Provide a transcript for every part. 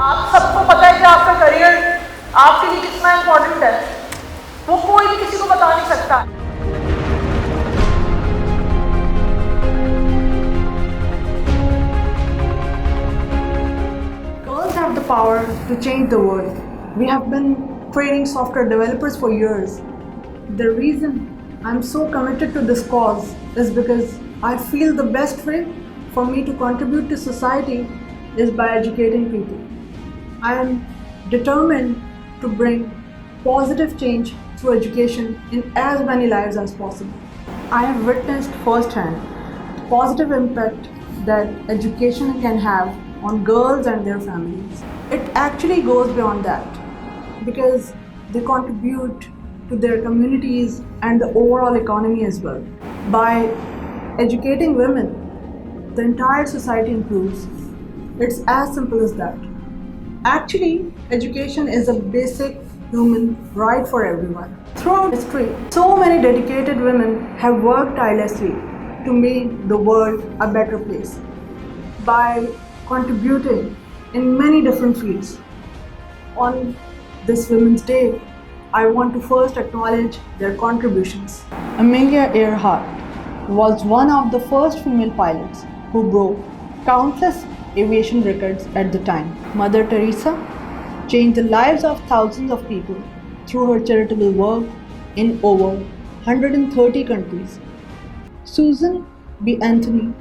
आप सबको पता है कि आपका करियर आपके लिए कितना इम्पोर्टेंट है, वो कोई भी किसी को बता नहीं सकता। Girls have the power to change the world. We have been training software developers for years. The reason I'm so committed to this cause is because I feel the best way for me to contribute to society is by educating people. I am determined to bring positive change through education in as many lives as possible. I have witnessed firsthand the positive impact that education can have on girls and their families. It actually goes beyond that because they contribute to their communities and the overall economy as well. By educating women, the entire society improves. It's as simple as that. Actually, education is a basic human right for everyone. Throughout history, so many dedicated women have worked tirelessly to make the world a better place by contributing in many different fields. On this Women's Day, I want to first acknowledge their contributions. Amelia Earhart was one of the first female pilots who broke countless aviation records at the time. Mother Teresa changed the lives of thousands of people through her charitable work in over 130 countries. Susan B. Anthony,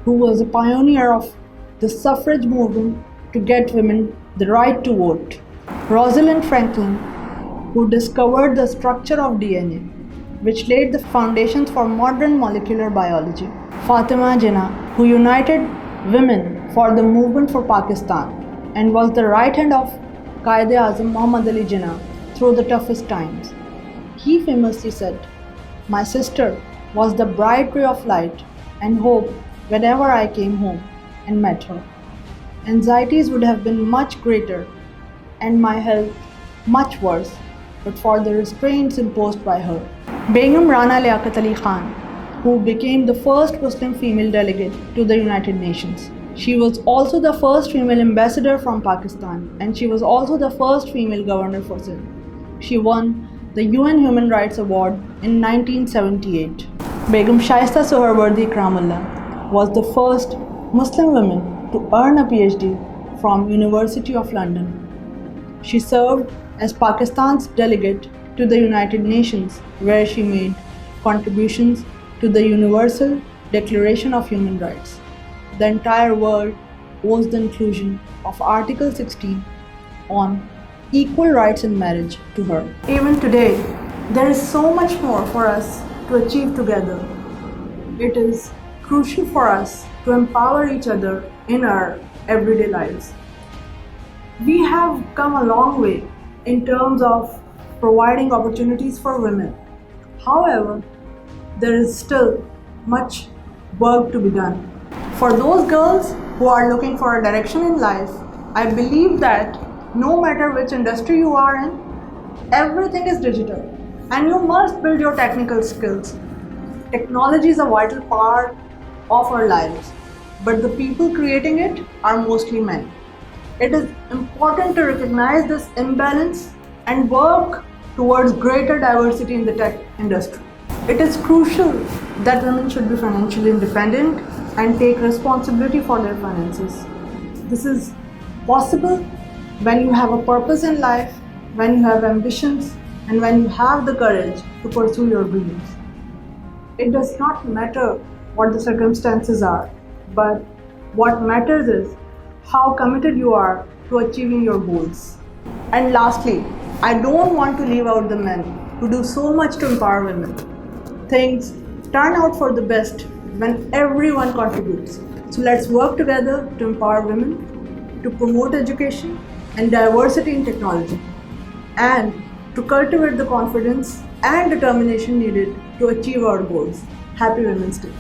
who was a pioneer of the suffrage movement to get women the right to vote. Rosalind Franklin, who discovered the structure of DNA, which laid the foundations for modern molecular biology. Fatima Jinnah, who united women for the movement for Pakistan and was the right hand of Quaid-e-Azam Muhammad Ali Jinnah through the toughest times. He famously said, "My sister was the bright ray of light and hope whenever I came home and met her. Anxieties would have been much greater and my health much worse, but for the restraints imposed by her." Begum Rana Liaquat Ali Khan, who became the first Muslim female delegate to the United Nations. She was also the first female ambassador from Pakistan, and she was also the first female governor for Sindh. She won the UN Human Rights Award in 1978. Begum Shaista Sohrawardi Ikramullah was the first Muslim woman to earn a PhD from University of London. She served as Pakistan's delegate to the United Nations, where she made contributions to the Universal Declaration of Human Rights. The entire world owes the inclusion of Article 16 on equal rights in marriage to her. Even today, there is so much more for us to achieve together. It is crucial for us to empower each other in our everyday lives. We have come a long way in terms of providing opportunities for women. However, there is still much work to be done. For those girls who are looking for a direction in life, I believe that no matter which industry you are in, everything is digital and you must build your technical skills. Technology is a vital part of our lives, but the people creating it are mostly men. It is important to recognize this imbalance and work towards greater diversity in the tech industry. It is crucial that women should be financially independent and take responsibility for their finances. This is possible when you have a purpose in life, when you have ambitions, and when you have the courage to pursue your dreams. It does not matter what the circumstances are, but what matters is how committed you are to achieving your goals. And lastly, I don't want to leave out the men who do so much to empower women. Things turn out for the best when everyone contributes. So let's work together to empower women, to promote education and diversity in technology, and to cultivate the confidence and determination needed to achieve our goals. Happy Women's Day.